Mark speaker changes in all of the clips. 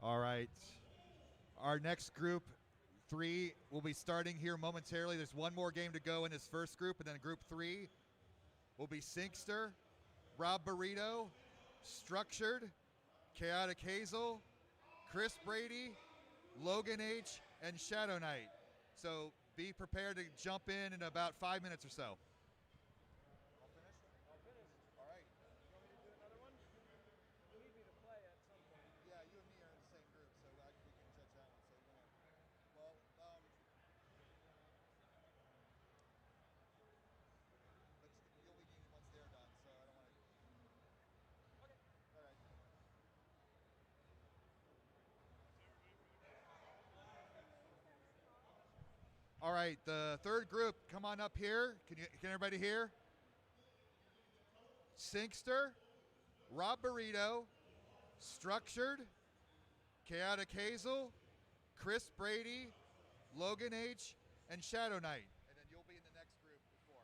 Speaker 1: All right. Our next group 3 will be starting here momentarily. There's one more game to go in this first group, and then group 3 will be Sinkster, Rob Burrito, Structured, Chaotic Hazel, Chris Brady, Logan H, and Shadow Knight. So be prepared to jump in about 5 minutes or so.
Speaker 2: All finished? All finished. All right. You want me to do another one? You need me to play at some point. Yeah, you and me are in the same group, so we can judge that one. So you want to? Well, but you'll be needing once they're done, so I don't want to. Okay. All right.
Speaker 1: All right, the third group, come on up here. Can everybody hear? Sinkster, Rob Burrito, Structured, Chaotic Hazel, Chris Brady, Logan H, and Shadow Knight. And then you'll be in the next group before.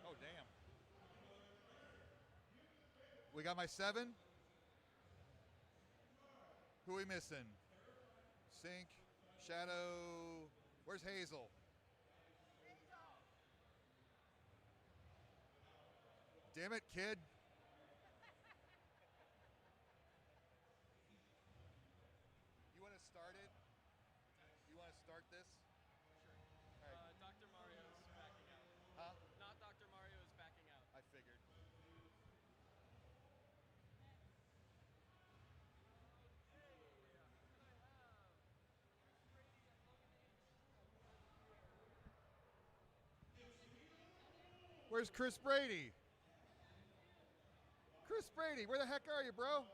Speaker 1: Oh, damn. We got my 7. Who are we missing? Sink, Shadow. Where's Hazel? Damn it, kid. You want to start it? You want to start this? Sure. All right.
Speaker 3: Dr. Mario is backing out.
Speaker 1: Huh?
Speaker 3: Not Dr. Mario is backing out.
Speaker 1: I figured. Where's Chris Brady? Chris Brady, where the heck are you, bro?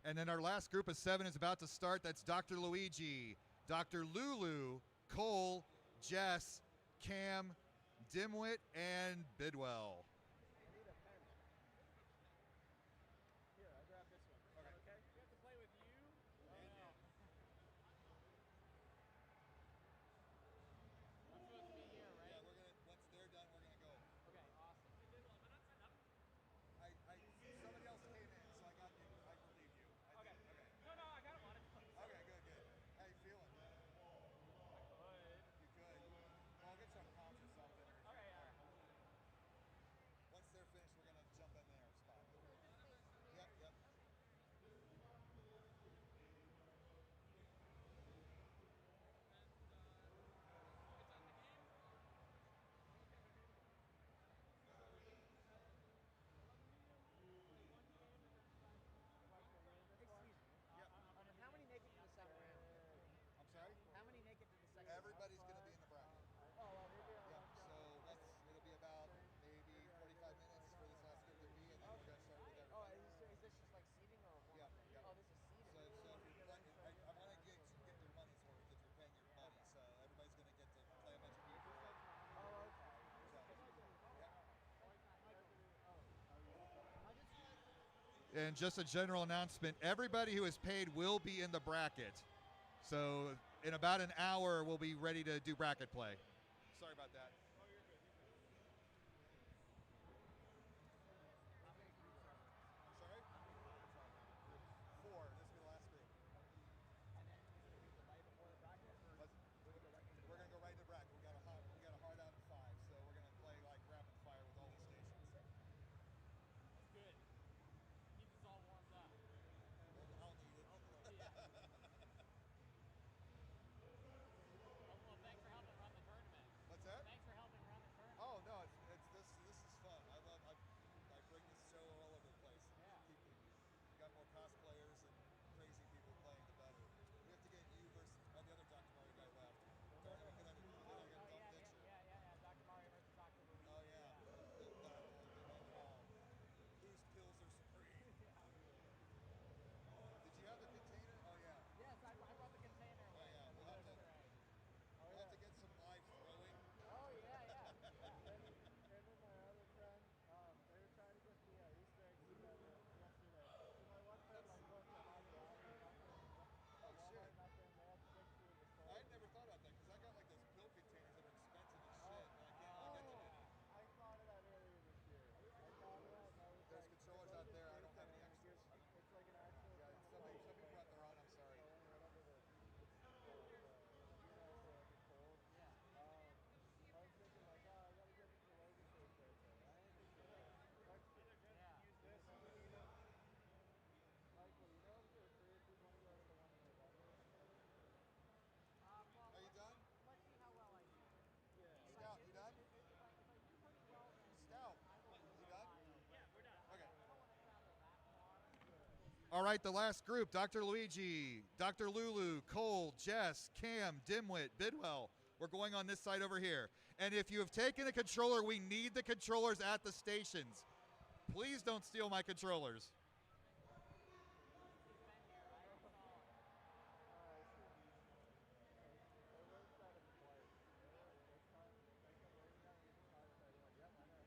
Speaker 1: And then our last group of 7 is about to start. That's Dr. Luigi, Dr. Lulu, Cole, Jess, Cam, Dimwit, and Bidwell.
Speaker 2: I need a pen. Here, I grabbed this one. Okay. Okay. We have to play with you.
Speaker 3: I'm supposed to be here, right?
Speaker 1: Yeah, we're gonna. Once they're done, we're gonna go.
Speaker 3: Okay, awesome.
Speaker 1: Somebody else came in, so I got you. I believe you.
Speaker 3: Okay. No, I got him on it.
Speaker 1: Okay, good. How you feeling?
Speaker 3: Good.
Speaker 1: You good? Well, I'll get some comps or something.
Speaker 3: Okay, all right.
Speaker 1: Once they're finished, we're gonna jump in their spot. Yep.
Speaker 2: How many make it to the second round?
Speaker 1: I'm sorry?
Speaker 2: How many make it to the second
Speaker 1: Everybody's gonna be in the bracket.
Speaker 2: round? Oh, well, maybe
Speaker 1: Yep. So it'll be about maybe 45 minutes for this last group to be, and then we're gonna start with everybody.
Speaker 2: Oh, is this just like seating or one?
Speaker 1: Yeah.
Speaker 2: Oh, this is seating.
Speaker 1: So if you're playing, I want to get your money's worth if you're paying your money. So everybody's going to get to play a bunch of people.
Speaker 2: Oh, okay.
Speaker 1: So, yeah.
Speaker 2: Oh.
Speaker 1: And just a general announcement, everybody who is paid will be in the bracket. So in about an hour, we'll be ready to do bracket play. Sorry about that.
Speaker 3: Oh, you're good. You're good. How many groups are there?
Speaker 2: Sorry?
Speaker 3: How many groups are there?
Speaker 2: 4. This will be the last group.
Speaker 3: And then is it a group delay before the bracket, or
Speaker 2: Let's-
Speaker 3: we go right into the
Speaker 2: We're gonna go right into bracket. We got a hard out in 5, so we're gonna play like rapid fire with all the stations.
Speaker 3: That's good. Keeps us all warmed up.
Speaker 2: I'll need it.
Speaker 3: Hopefully, yeah. Well, thanks for helping run the tournament.
Speaker 2: What's that?
Speaker 3: Thanks for helping run the tournament.
Speaker 2: Oh no, it's this is fun. I bring this show all over the place.
Speaker 3: Yeah.
Speaker 2: You got more cosplayers and crazy people playing, the better. We have to get you versus the other Dr. Mario guy left. Don't even get any.
Speaker 3: Oh,
Speaker 2: Get a dumb
Speaker 3: yeah,
Speaker 2: picture.
Speaker 3: yeah. Dr. Mario versus Dr. Luigi.
Speaker 2: Oh yeah, the battle of the end all. Whose pills are supreme? Did you have the container? Oh yeah.
Speaker 3: Yes, I brought the container
Speaker 2: Oh
Speaker 3: away.
Speaker 2: yeah.
Speaker 3: As
Speaker 2: We'll
Speaker 3: an
Speaker 2: have to.
Speaker 3: Easter egg.
Speaker 2: We'll have to get some live throwing.
Speaker 3: Oh, yeah.
Speaker 4: Penn and my other friend, they were trying to get the Easter eggs together yesterday. So my one friend like went to Hobby Lobby, nothing, Walmart, nothing. They had six in the store.
Speaker 2: I never thought about that because I got like those pill containers that are expensive as
Speaker 4: Oh,
Speaker 2: shit, and I can't get them in.
Speaker 4: I thought of that earlier this year. I thought of that and I was
Speaker 2: There's
Speaker 4: like,
Speaker 2: controllers
Speaker 4: go to
Speaker 2: out
Speaker 4: the
Speaker 2: there. I
Speaker 4: store
Speaker 2: don't have any
Speaker 4: center and
Speaker 2: extras.
Speaker 4: it's like an actual
Speaker 2: Yeah,
Speaker 4: thing.
Speaker 2: some people brought their own. I'm sorry.
Speaker 4: Whatever the unit for like a cold.
Speaker 3: Yeah.
Speaker 4: I was thinking like, oh, I gotta get it for Logan for his birthday. I ain't think of that.
Speaker 3: Yeah.
Speaker 4: Use this when you need it. Michael, you know if they're free, if you want to go to the one in November.
Speaker 3: Well,
Speaker 2: Are you done?
Speaker 3: let's see how well I do.
Speaker 4: Yeah.
Speaker 2: Scout, you done?
Speaker 3: If I do pretty well, then
Speaker 2: Scout,
Speaker 3: I will
Speaker 2: you
Speaker 3: go
Speaker 2: done?
Speaker 3: Ohio.
Speaker 2: Yeah, we're done. Okay.
Speaker 3: I don't want to travel that far.
Speaker 1: All right, the last group, Dr. Luigi, Dr. Lulu, Cole, Jess, Cam, Dimwit, Bidwell. We're going on this side over here. And if you have taken a controller, we need the controllers at the stations. Please don't steal my controllers.
Speaker 4: I worked at a twice. Next time we're eating out, we can try this out. You're like, yep, I know.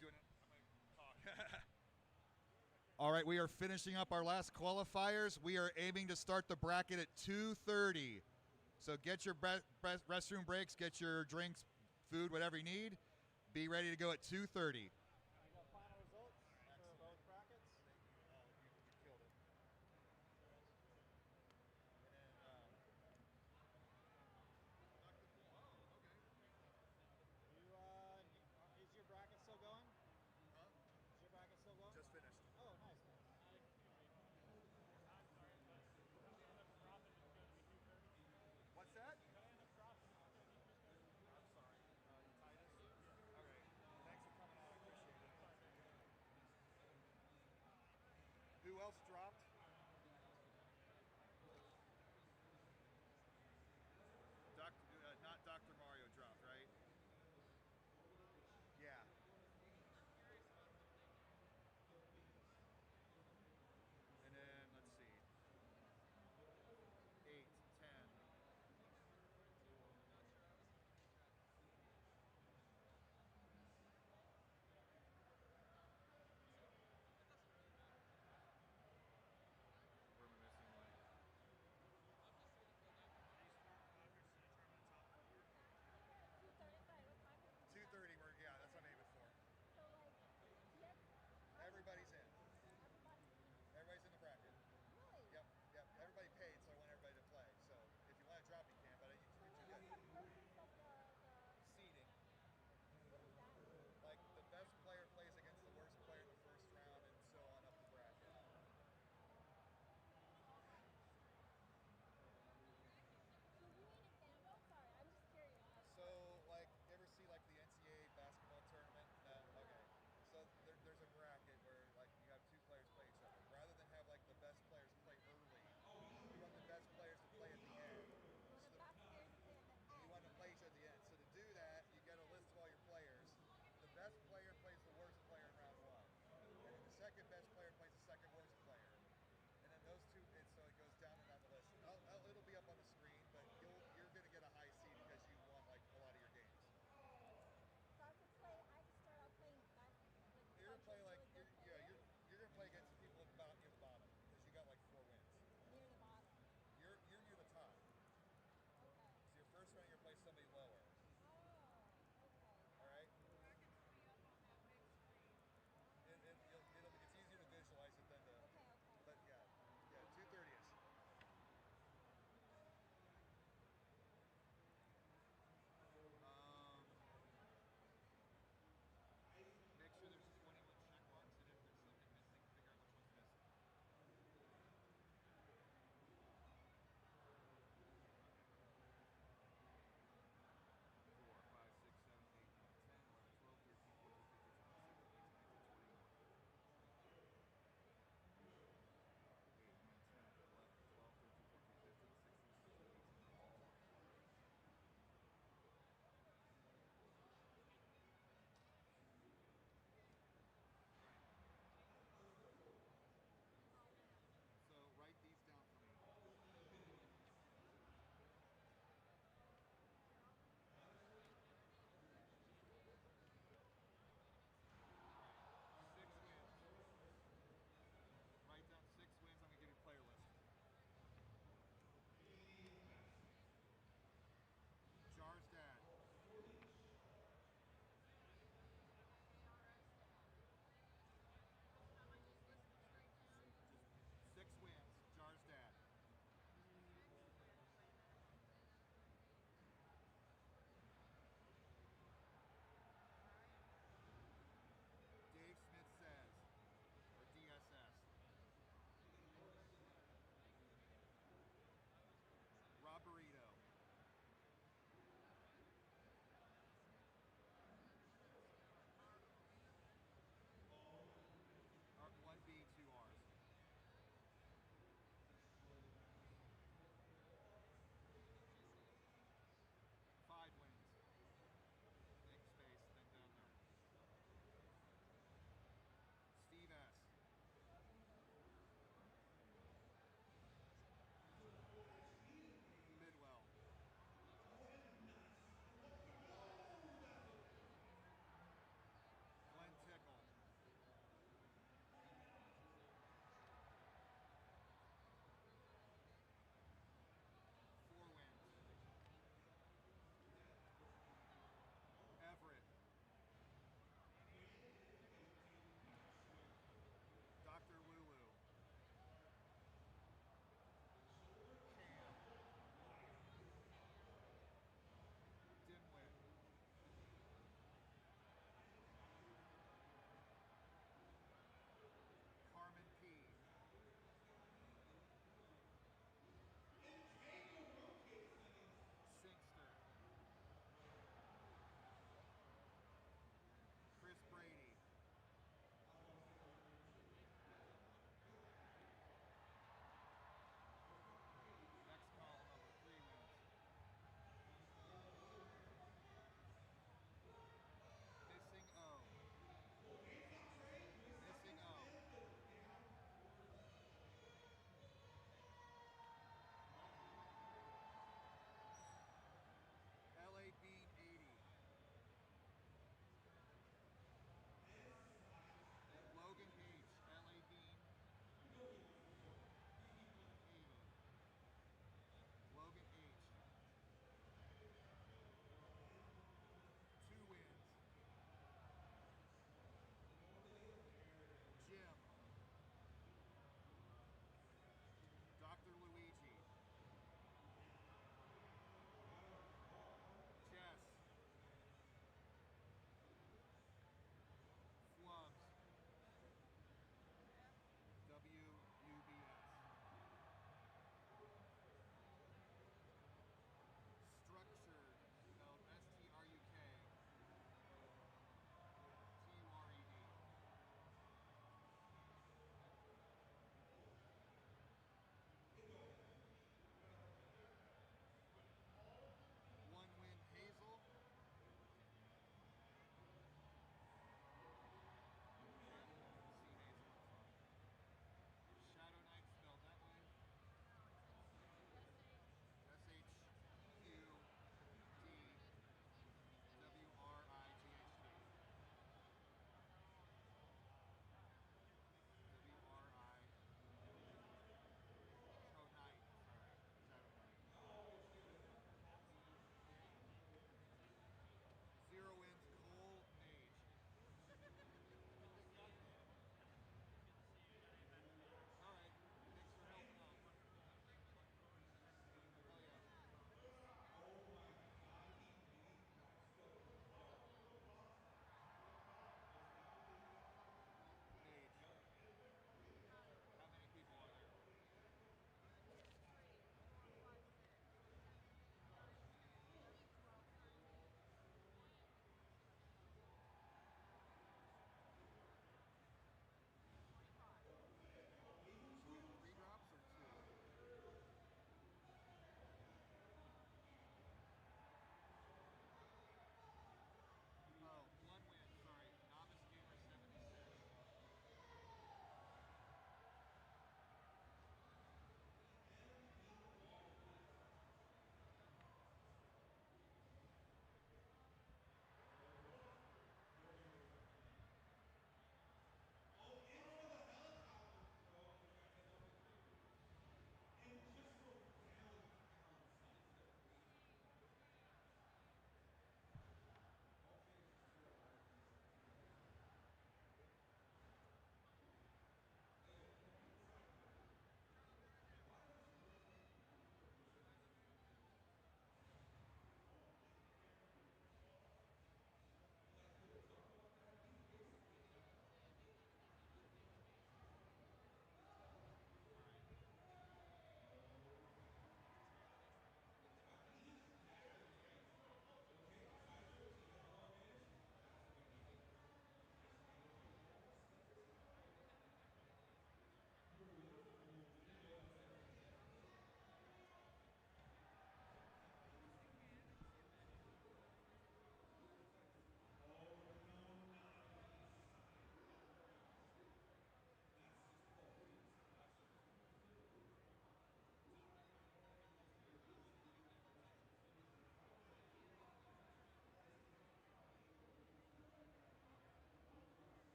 Speaker 1: doing it. I'm gonna talk. All right, we are finishing up our last qualifiers. We are aiming to start the bracket at 2:30. So get your restroom breaks, get your drinks, food, whatever you need. Be ready to go at 2:30.
Speaker 4: We got final results for both brackets.
Speaker 2: Thank you. Oh, you killed it. And then,
Speaker 4: Is your bracket still going?
Speaker 2: huh?
Speaker 4: Is your bracket still going?
Speaker 2: Just finished.
Speaker 4: Oh, nice.
Speaker 3: I'm sorry, but if I end up dropping, it's going to be 2:30.
Speaker 2: What's that?
Speaker 3: If I end up dropping, it's going to be 2:30.
Speaker 2: I'm sorry. Titus? Okay. Thanks for coming out. I appreciate it. Who else dropped? Not Dr. Mario dropped, right? Yeah. And then, let's see. 8, 10.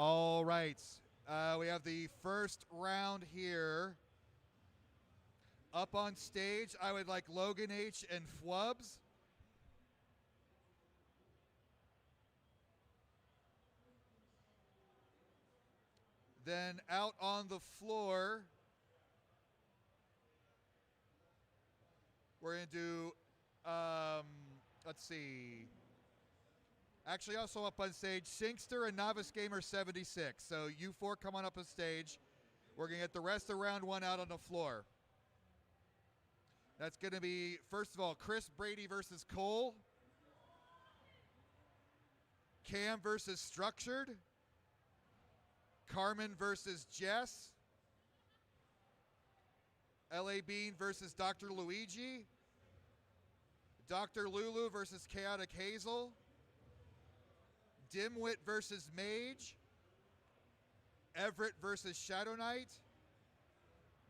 Speaker 1: All right. We have the first round here. Up on stage, I would like Logan H. and Flubs. Then out on the floor, we're going to do, let's see. Actually, also up on stage, Sinkster and Novice Gamer 76. So you four come on up on stage. We're going to get the rest of round one out on the floor. That's going to be, first of all, Chris Brady versus Cole. Cam versus Structured. Carmen versus Jess. LA Bean versus Dr. Luigi. Dr. Lulu versus Chaotic Hazel. Dimwit versus Mage. Everett versus Shadow Knight.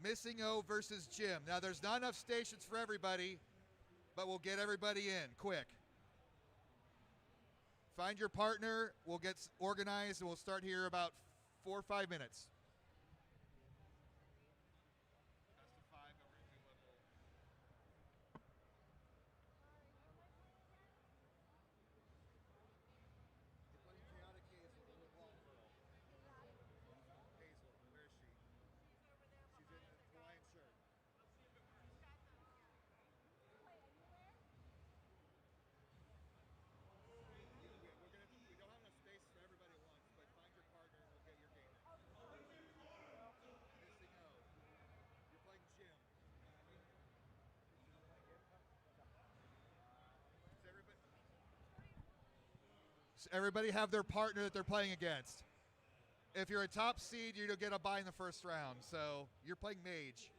Speaker 1: Missing O versus Jim. Now there's not enough stations for everybody, but we'll get everybody in quick. Find your partner. We'll get organized and we'll start here about 4 or 5 minutes. Everybody have their partner that they're playing against. If you're a top seed, you'll get a bye in the first round. So you're playing Mage.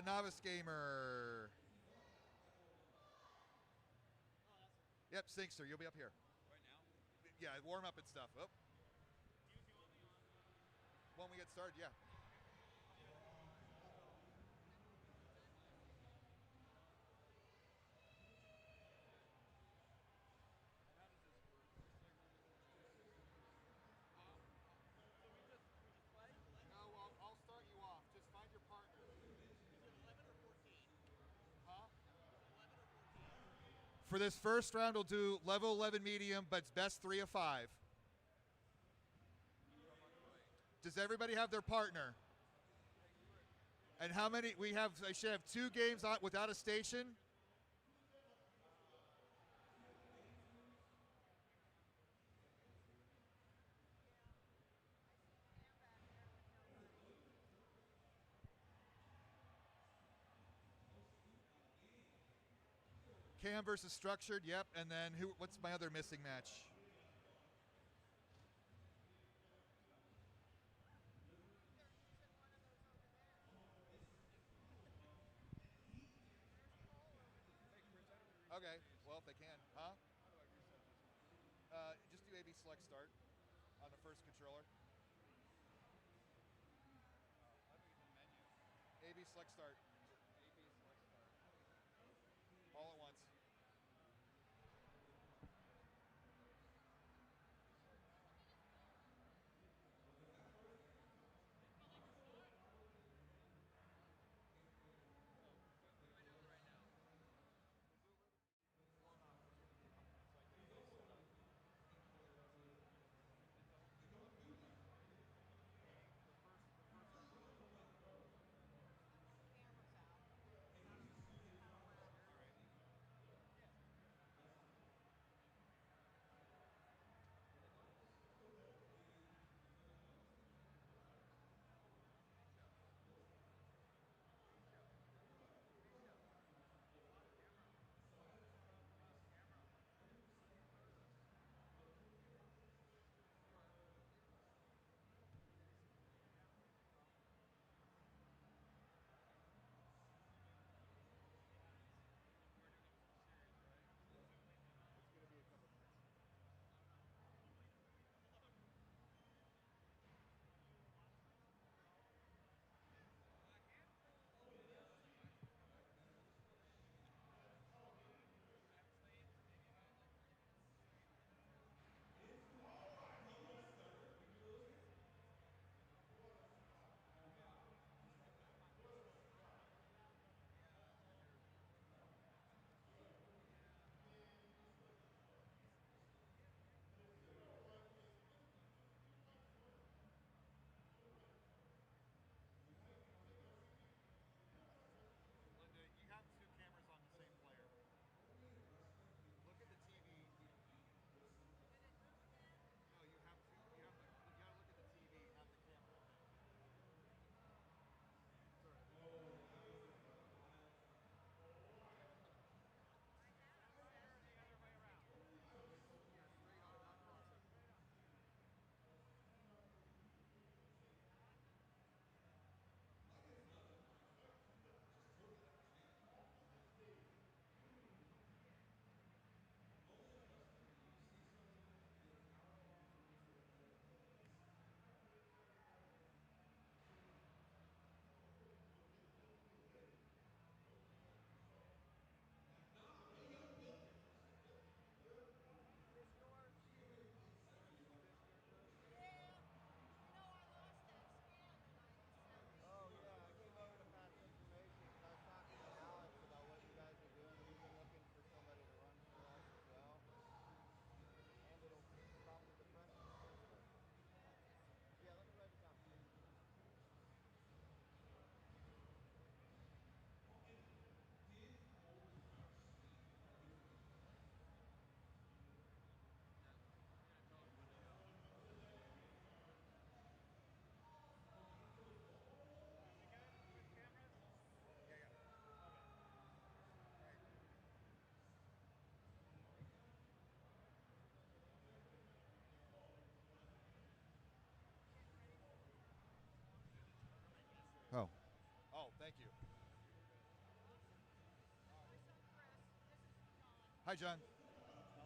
Speaker 1: Novice Gamer. Yep, Sinkster, you'll be up here.
Speaker 3: Right now?
Speaker 1: Yeah, warm up and stuff. Oh. When we get started, yeah. I'll start you off. Just find your partner. Huh? For this first round, we'll do level 11 medium, but it's best 3 of 5. Does everybody have their partner? And how many? We have, I should have 2 games on without a station. Cam versus Structured, yep. And then what's my other missing match? Okay, well, if they can. Huh? Just do AB select start on the first controller. AB select start. All at once. Thank you. Hi, John.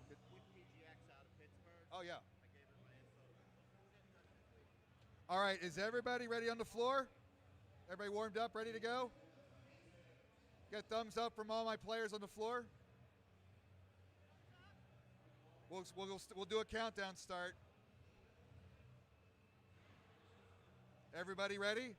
Speaker 5: With PGX out of Pittsburgh.
Speaker 1: Oh, yeah.
Speaker 5: I gave her my info.
Speaker 1: All right, is everybody ready on the floor? Everybody warmed up, ready to go? Get thumbs up from all my players on the floor. We'll do a countdown start. Everybody ready?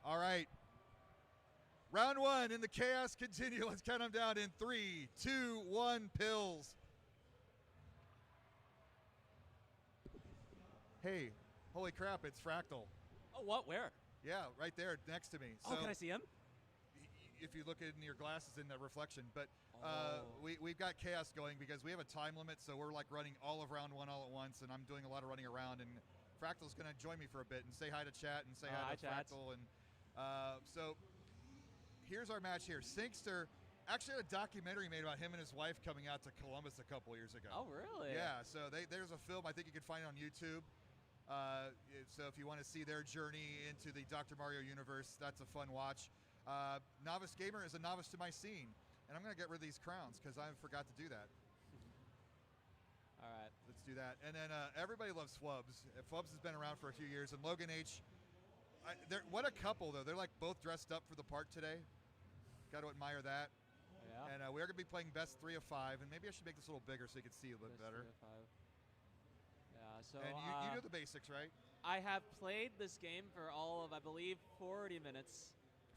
Speaker 1: All right. Round one in the chaos continue. Let's count them down in 3, 2, 1, pills. Hey, holy crap, it's Fractal.
Speaker 3: Oh, what? Where?
Speaker 1: Yeah, right there next to me.
Speaker 3: Oh, can I see him?
Speaker 1: If you look in your glasses in the reflection. But
Speaker 3: Oh.
Speaker 1: we've got chaos going because we have a time limit, so we're like running all of round one all at once, and I'm doing a lot of running around, and Fractal's going to join me for a bit and say hi to chat and say hi to
Speaker 3: chat.
Speaker 1: Fractal. And so here's our match here. Sinkster actually had a documentary made about him and his wife coming out to Columbus a couple years ago.
Speaker 3: Oh, really?
Speaker 1: Yeah, so there's a film. I think you can find it on YouTube. So if you want to see their journey into the Dr. Mario universe, that's a fun watch. Novice Gamer is a novice to my scene, and I'm going to get rid of these crowns because I forgot to do that.
Speaker 3: All right.
Speaker 1: Let's do that. And then everybody loves Flubs. Flubs has been around for a few years, and Logan H. What a couple, though. They're like both dressed up for the part today. Got to admire that.
Speaker 3: Yeah.
Speaker 1: And we're going to be playing best 3 of 5, and maybe I should make this a little bigger so you can see a little bit better.
Speaker 3: Yeah, so
Speaker 1: And you know the basics, right?
Speaker 3: I have played this game for all of, I believe, 40 minutes.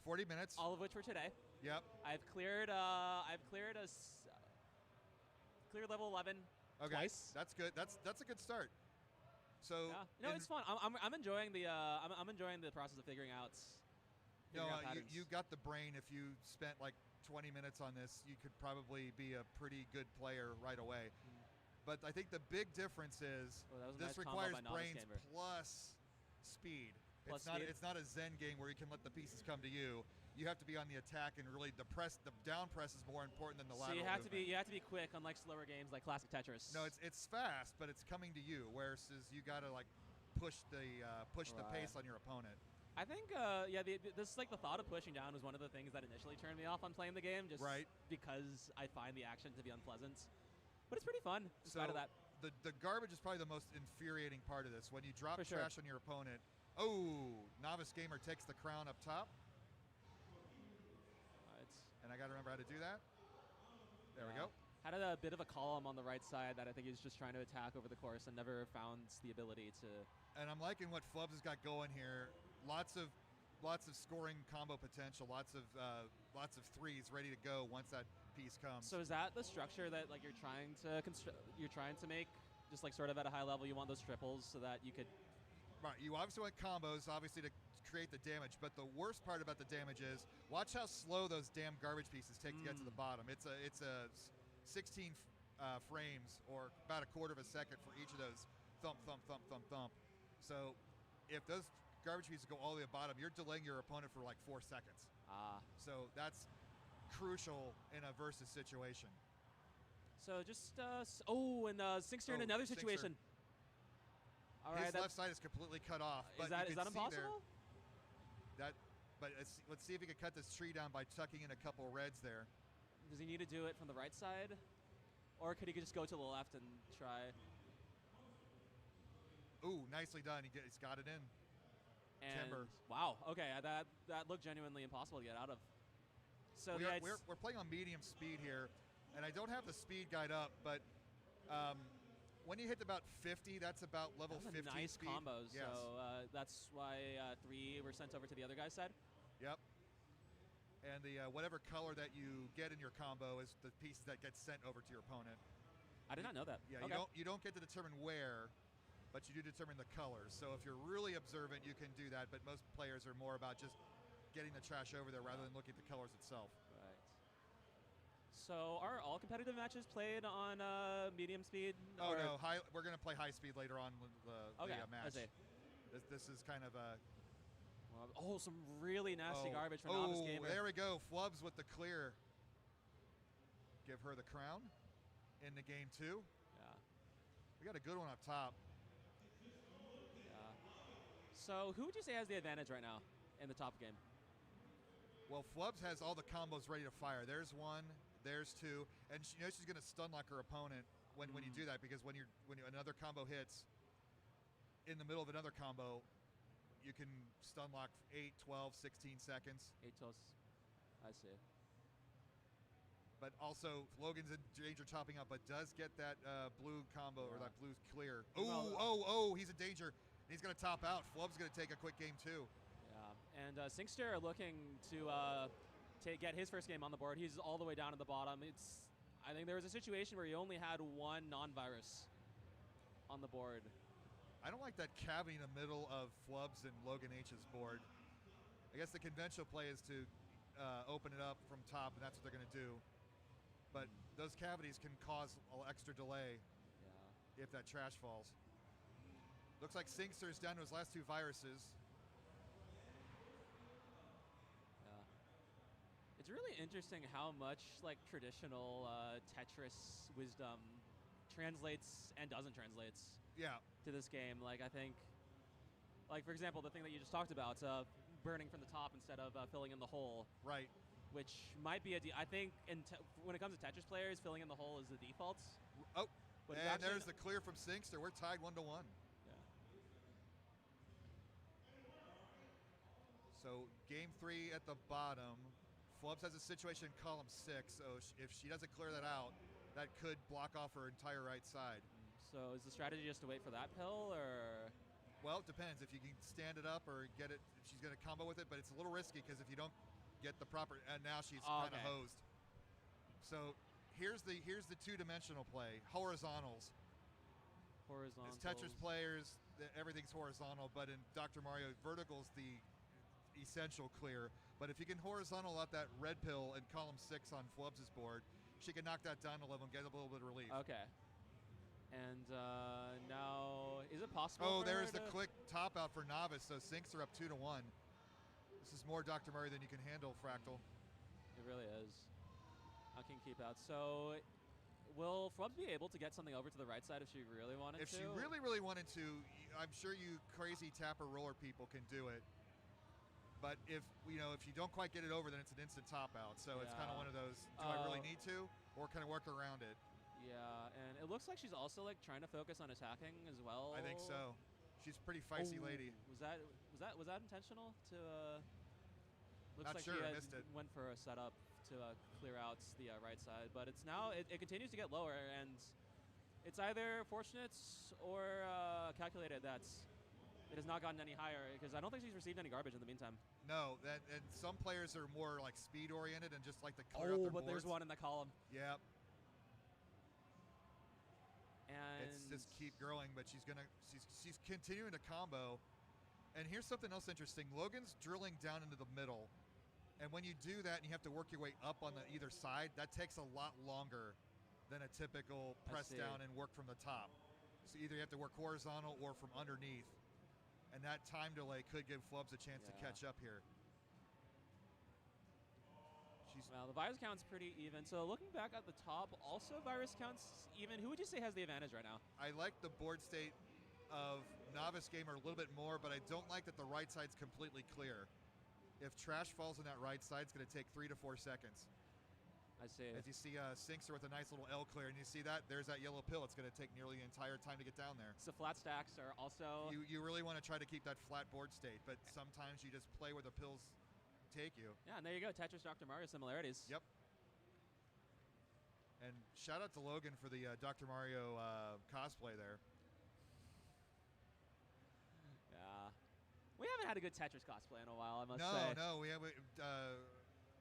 Speaker 1: 40 minutes.
Speaker 3: All of which were today.
Speaker 1: Yep.
Speaker 3: I've cleared level 11
Speaker 1: Okay.
Speaker 3: twice.
Speaker 1: That's good. That's a good start. So
Speaker 3: Yeah. No, it's fun. I'm enjoying the I'm enjoying the process of figuring out. Patterns.
Speaker 1: You got the brain. If you spent like 20 minutes on this, you could probably be a pretty good player right away. But I think the big difference is this requires brains plus speed. It's not a Zen game where you can let the pieces come to you. You have to be on the attack, and really the down press is more important than the lateral.
Speaker 3: So you have
Speaker 1: movement.
Speaker 3: to be quick, unlike slower games like classic Tetris.
Speaker 1: No, it's fast, but it's coming to you. Whereas you got to like push the pace on your opponent.
Speaker 3: I think this like the thought of pushing down was one of the things that initially turned me off on playing the game, just because I find the action to be unpleasant. But it's pretty fun in spite of that.
Speaker 1: The garbage is probably the most infuriating part of this. When you drop
Speaker 3: For
Speaker 1: trash on your opponent. Oh, Novice Gamer takes the crown up top. And I got to remember how to do that. There we go.
Speaker 3: Had a bit of a column on the right side that I think he's just trying to attack over the course and never found the ability to.
Speaker 1: And I'm liking what Flubs has got going here. Lots of scoring combo potential. Lots of threes ready to go once that piece comes.
Speaker 3: So is that the structure that like you're trying to make, just like sort of at a high level? You want those triples so that you could.
Speaker 1: Right, you obviously want combos, obviously to create the damage, but the worst part about the damage is watch how slow those damn garbage pieces take to get to the bottom. It's a 16 frames, or about a quarter of a second for each of those thump, thump, thump, thump, thump. So if those garbage pieces go all the way to the bottom, you're delaying your opponent for like 4 seconds. So that's crucial in a versus situation.
Speaker 3: So just Sinkster in another situation.
Speaker 1: All right, his left side is completely cut off. But
Speaker 3: is that impossible?
Speaker 1: But let's see if he can cut this tree down by tucking in a couple reds there.
Speaker 3: Does he need to do it from the right side? Or could he just go to the left and try?
Speaker 1: Ooh, nicely done. He's got it in.
Speaker 3: And
Speaker 1: Timber.
Speaker 3: wow, okay, that looked genuinely impossible to get out of. So
Speaker 1: we're playing on medium speed here, and I don't have the speed guide up, but when you hit about 50, that's about level 15
Speaker 3: nice
Speaker 1: speed.
Speaker 3: combos.
Speaker 1: Yes.
Speaker 3: So that's why 3 were sent over to the other guy's side.
Speaker 1: Yep. And the whatever color that you get in your combo is the piece that gets sent over to your opponent.
Speaker 3: I did not know that.
Speaker 1: Yeah,
Speaker 3: okay.
Speaker 1: you don't get to determine where, but you do determine the colors. So if you're really observant, you can do that. But most players are more about just getting the trash over there rather than looking at the colors itself.
Speaker 3: Right. So are all competitive matches played on medium speed?
Speaker 1: Oh no, we're going to play high speed later on with the match.
Speaker 3: I see.
Speaker 1: This is kind of a.
Speaker 3: Oh, some really nasty garbage from Novice Gamer.
Speaker 1: There we go. Flubs with the clear. Give her the crown in the game 2.
Speaker 3: Yeah.
Speaker 1: We got a good one up top.
Speaker 3: Yeah. So who would you say has the advantage right now in the top game?
Speaker 1: Well, Flubs has all the combos ready to fire. There's 1, there's 2, and she knows she's going to stun lock her opponent when you do that, because when another combo hits in the middle of another combo, you can stun lock 8, 12, 16 seconds.
Speaker 3: 8 12. I see.
Speaker 1: But also, Logan's in danger topping up, but does get that blue combo or that blue clear. Oh, he's in danger. He's going to top out. Flub's going to take a quick game 2.
Speaker 3: Yeah, and Sinkster are looking to get his first game on the board. He's all the way down at the bottom. I think there was a situation where he only had 1 non-virus on the board.
Speaker 1: I don't like that cavity in the middle of Flubs and Logan H's board. I guess the conventional play is to open it up from top, and that's what they're going to do. But those cavities can cause an extra delay if that trash falls. Looks like Sinkster's down to his last 2 viruses.
Speaker 3: Yeah. It's really interesting how much like traditional Tetris wisdom translates and doesn't translates to this game. Like I think, like for example, the thing that you just talked about, burning from the top instead of filling in the hole.
Speaker 1: Right.
Speaker 3: Which might be I think when it comes to Tetris players, filling in the hole is the default.
Speaker 1: Oh,
Speaker 3: but
Speaker 1: and there's the clear from Sinkster. We're tied 1-1.
Speaker 3: Yeah.
Speaker 1: So game 3 at the bottom. Flubs has a situation in column 6, so if she doesn't clear that out, that could block off her entire right side.
Speaker 3: So is the strategy just to wait for that pill, or?
Speaker 1: Well, it depends. If you can stand it up or get it, if she's going to combo with it, but it's a little risky because if you don't get the proper, and now she's kind of hosed. So here's the 2-dimensional play, horizontals.
Speaker 3: Horizontals.
Speaker 1: As Tetris players, everything's horizontal, but in Dr. Mario, vertical's the essential clear. But if you can horizontal out that red pill in column 6 on Flubs' board, she can knock that down a level and get a little bit of relief.
Speaker 3: Okay. And now, is it possible?
Speaker 1: Oh, there's the quick top out for Novice. So Sinks are up 2-1. This is more Dr. Mario than you can handle, Fractal.
Speaker 3: It really is. I can keep out. So, will Flubs be able to get something over to the right side if she really wanted to?
Speaker 1: If she really, really wanted to, I'm sure you crazy tapper roller people can do it. But if you don't quite get it over, then it's an instant top out. So it's kind of one of those, do I really need to? Or can I work around it?
Speaker 3: Yeah, and it looks like she's also like trying to focus on attacking as well.
Speaker 1: I think so. She's a pretty feisty lady.
Speaker 3: Was that intentional? Looks
Speaker 1: Not
Speaker 3: like
Speaker 1: sure.
Speaker 3: she
Speaker 1: Missed it.
Speaker 3: went for a setup to clear out the right side, but it's now it continues to get lower, and it's either fortunate or calculated that it has not gotten any higher, because I don't think she's received any garbage in the meantime.
Speaker 1: No, and some players are more like speed oriented and just like to clear out their
Speaker 3: but
Speaker 1: boards.
Speaker 3: there's one in the column.
Speaker 1: Yep.
Speaker 3: And
Speaker 1: it's just keep growing, but she's continuing to combo. And here's something else interesting. Logan's drilling down into the middle. And when you do that and you have to work your way up on either side, that takes a lot longer than a typical press down and work from the top. So either you have to work horizontal or from underneath. And that time delay could give Flubs a chance to catch up here.
Speaker 3: Well, the virus count's pretty even. So looking back at the top, also virus counts even. Who would you say has the advantage right now?
Speaker 1: I like the board state of Novice Gamer a little bit more, but I don't like that the right side's completely clear. If trash falls on that right side, it's going to take 3 to 4 seconds.
Speaker 3: I see.
Speaker 1: As you see Sinkster with a nice little L clear, and you see that, there's that yellow pill. It's going to take nearly the entire time to get down there.
Speaker 3: So flat stacks are also...
Speaker 1: You really want to try to keep that flat board state, but sometimes you just play where the pills take you.
Speaker 3: Yeah, and there you go. Tetris Dr. Mario similarities.
Speaker 1: Yep. And shout out to Logan for the Dr. Mario cosplay there.
Speaker 3: Yeah. We haven't had a good Tetris cosplay in a while, I must say.
Speaker 1: No, we haven't.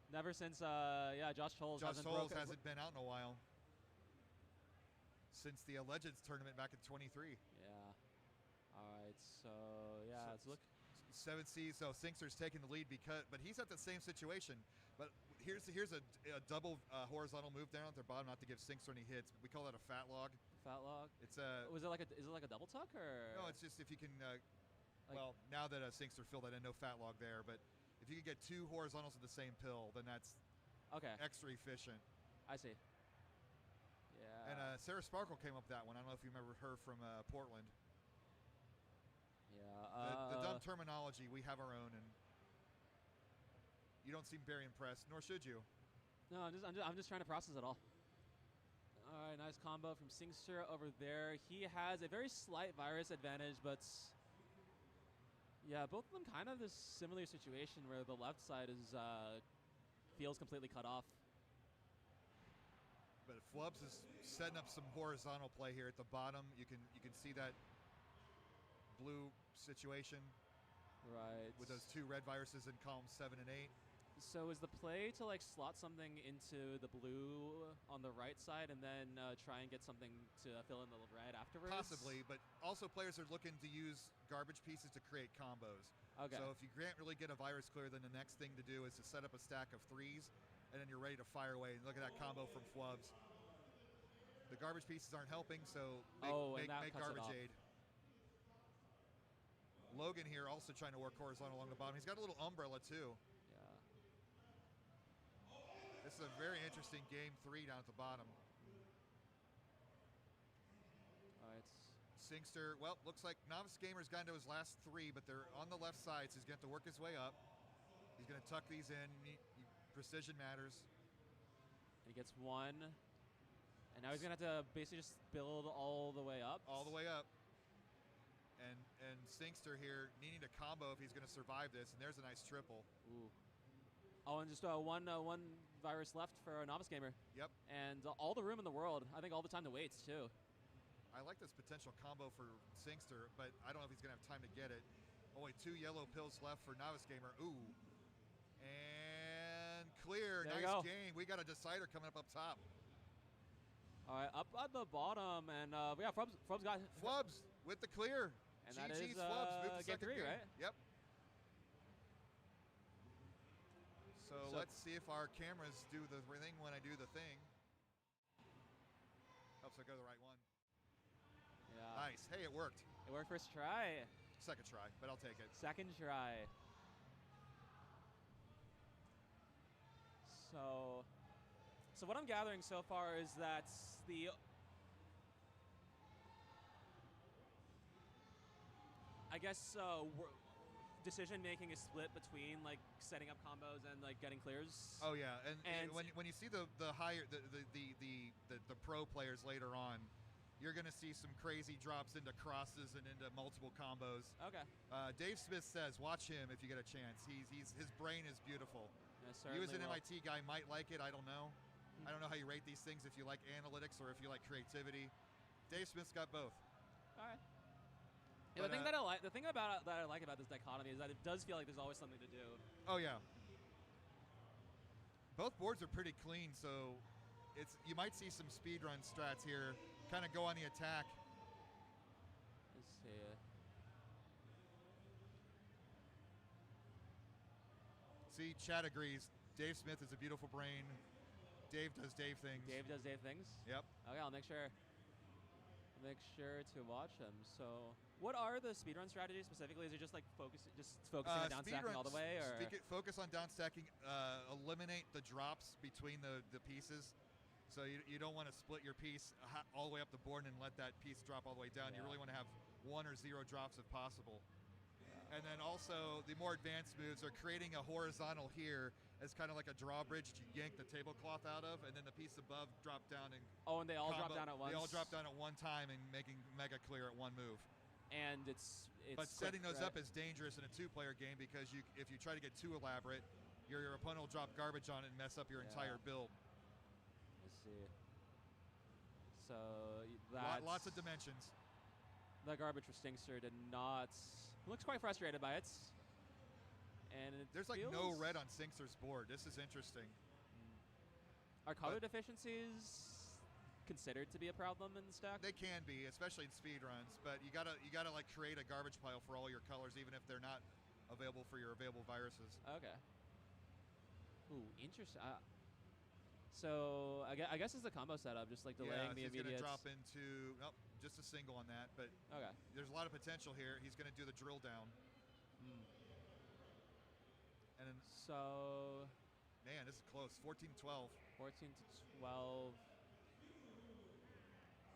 Speaker 3: Never since, Josh Tolles
Speaker 1: hasn't been out in a while. Since the Legends tournament back in 23.
Speaker 3: Yeah. All right, so, yeah, let's look.
Speaker 1: 7C, so Sinkster's taking the lead, but he's at the same situation. But here's a double horizontal move down at the bottom, not to give Sinkster any hits. But we call that a fat log.
Speaker 3: Fat log?
Speaker 1: It's a...
Speaker 3: Is it like a double tuck, or...?
Speaker 1: No, it's just if you can... well, now that Sinkster filled that in, no fat log there, but if you can get 2 horizontals in the same pill, then that's extra efficient.
Speaker 3: I see. Yeah.
Speaker 1: And Sarah Sparkle came up with that one. I don't know if you remember her from Portland.
Speaker 3: Yeah.
Speaker 1: The dumb terminology, we have our own, and you don't seem very impressed, nor should you.
Speaker 3: No, I'm just trying to process it all. All right, nice combo from Sinkster over there. He has a very slight virus advantage, but yeah, both of them kind of this similar situation where the left side is feels completely cut off.
Speaker 1: But Flubs is setting up some horizontal play here at the bottom. You can see that blue situation,
Speaker 3: right,
Speaker 1: with those 2 red viruses in columns 7 and 8.
Speaker 3: So is the play to like slot something into the blue on the right side and then try and get something to fill in the red afterwards?
Speaker 1: Possibly, but also players are looking to use garbage pieces to create combos.
Speaker 3: Okay.
Speaker 1: So if you can't really get a virus clear, then the next thing to do is to set up a stack of 3s, and then you're ready to fire away. And look at that combo from Flubs. The garbage pieces aren't helping, so make garbage aid. Logan here also trying to work horizontal along the bottom. He's got a little umbrella too. This is a very interesting game 3 down at the bottom.
Speaker 3: All right.
Speaker 1: Sinkster, well, looks like Novice Gamer's gotten to his last 3, but they're on the left side, so he's going to have to work his way up. He's going to tuck these in. Precision matters.
Speaker 3: He gets 1. And now he's going to have to basically just build all the way up.
Speaker 1: All the way up. And Sinkster here needing to combo if he's going to survive this, and there's a nice triple.
Speaker 3: Ooh. Oh, and just one virus left for a Novice Gamer.
Speaker 1: Yep.
Speaker 3: And all the room in the world. I think all the time to waits, too.
Speaker 1: I like this potential combo for Sinkster, but I don't know if he's going to have time to get it. Only 2 yellow pills left for Novice Gamer. Ooh. And clear.
Speaker 3: There
Speaker 1: nice game. We got a decider coming up top.
Speaker 3: All right, up at the bottom, and yeah, Flubs got...
Speaker 1: Flubs with the clear.
Speaker 3: And
Speaker 1: GG's
Speaker 3: that is
Speaker 1: Flubs.
Speaker 3: game 3, right?
Speaker 1: Yep. So let's see if our cameras do the thing when I do the thing. Helps I go to the right one.
Speaker 3: Yeah.
Speaker 1: Nice. Hey, it worked.
Speaker 3: It worked first try.
Speaker 1: Second try, but I'll take it.
Speaker 3: Second try. So what I'm gathering so far is that the decision making is split between like setting up combos and like getting clears.
Speaker 1: Oh yeah, and when you see the pro players later on, you're gonna see some crazy drops into crosses and into multiple combos.
Speaker 3: Okay.
Speaker 1: Dave Smith says, watch him if you get a chance. His brain is beautiful.
Speaker 3: Yeah,
Speaker 1: you as an MIT guy might like it. I don't know. I don't know how you rate these things, if you like analytics or if you like creativity. Dave Smith's got both.
Speaker 3: All right. Yeah, the thing that I like about this dichotomy is that it does feel like there's always something to do.
Speaker 1: Oh yeah. Both boards are pretty clean, so you might see some speedrun strats here, kind of go on the attack.
Speaker 3: Let's see.
Speaker 1: See, Chad agrees. Dave Smith is a beautiful brain. Dave does Dave things.
Speaker 3: Dave does Dave things?
Speaker 1: Yep.
Speaker 3: Okay, I'll make sure to watch him. So, what are the speedrun strategies specifically? Is it just like focusing on down stacking all the way, or
Speaker 1: focus on down stacking? Eliminate the drops between the pieces. So you don't want to split your piece all the way up the board and let that piece drop all the way down.
Speaker 3: Yeah.
Speaker 1: You really want to have 1 or 0 drops if possible.
Speaker 3: Yeah.
Speaker 1: And then also the more advanced moves are creating a horizontal here as kind of like a drawbridge to yank the tablecloth out of, and then the piece above drop down and
Speaker 3: and they all drop
Speaker 1: combo.
Speaker 3: down at once.
Speaker 1: They all drop down at one time and making mega clear at one move.
Speaker 3: And it's
Speaker 1: but setting
Speaker 3: quick,
Speaker 1: those
Speaker 3: right?
Speaker 1: up is dangerous in a two-player game because if you try to get too elaborate, your opponent will drop garbage on it and mess up your entire build.
Speaker 3: Let's see. So that's
Speaker 1: lots of dimensions.
Speaker 3: The garbage for Stinkster did not. Looks quite frustrated by it. And
Speaker 1: there's like no red on Sinkster's board. This is interesting.
Speaker 3: Are color deficiencies considered to be a problem in the stack?
Speaker 1: They can be, especially in speed runs. But you gotta like create a garbage pile for all your colors, even if they're not available for your available viruses.
Speaker 3: Okay. Ooh, interesting. So I guess it's the combo setup, just like delaying the immediate.
Speaker 1: He's gonna drop into just a single on that, but
Speaker 3: okay.
Speaker 1: There's a lot of potential here. He's gonna do the drill down. And then,
Speaker 3: so,
Speaker 1: man, this is close. 14-12.
Speaker 3: 14-12.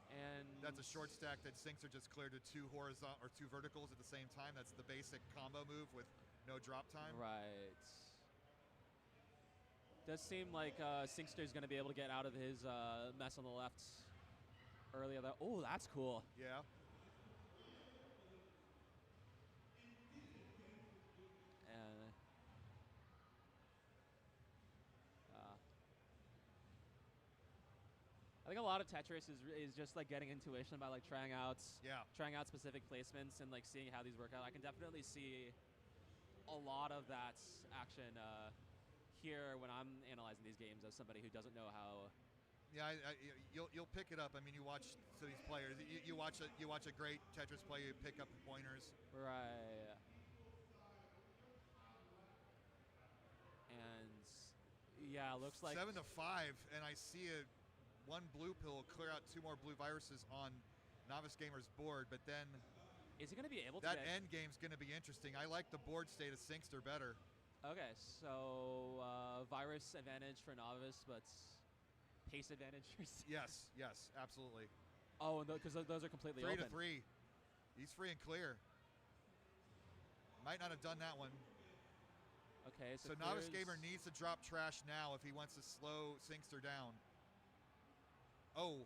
Speaker 3: And
Speaker 1: that's a short stack that Sinkster just cleared to two horizontal or two verticals at the same time. That's the basic combo move with no drop time.
Speaker 3: Right. Does seem like Sinkster's going to be able to get out of his mess on the left earlier. Oh, that's cool.
Speaker 1: Yeah.
Speaker 3: I think a lot of Tetris is just like getting intuition by like trying out specific placements and like seeing how these work out. I can definitely see a lot of that action here when I'm analyzing these games as somebody who doesn't know how.
Speaker 1: Yeah, you'll pick it up. I mean, you watch these players. You watch a great Tetris player. You pick up the pointers.
Speaker 3: Right. And yeah, it looks like
Speaker 1: 7-5, and I see one blue pill clear out two more blue viruses on Novice Gamer's board, but then
Speaker 3: is he going to be able to?
Speaker 1: That end game's going to be interesting. I like the board state of Sinkster better.
Speaker 3: Okay, so virus advantage for Novice, but pace advantage for
Speaker 1: Yes, absolutely.
Speaker 3: Oh, because those are completely
Speaker 1: 3
Speaker 3: open.
Speaker 1: 3. He's free and clear. Might not have done that one.
Speaker 3: Okay,
Speaker 1: so Novice Gamer needs to drop trash now if he wants to slow Sinkster down. Oh,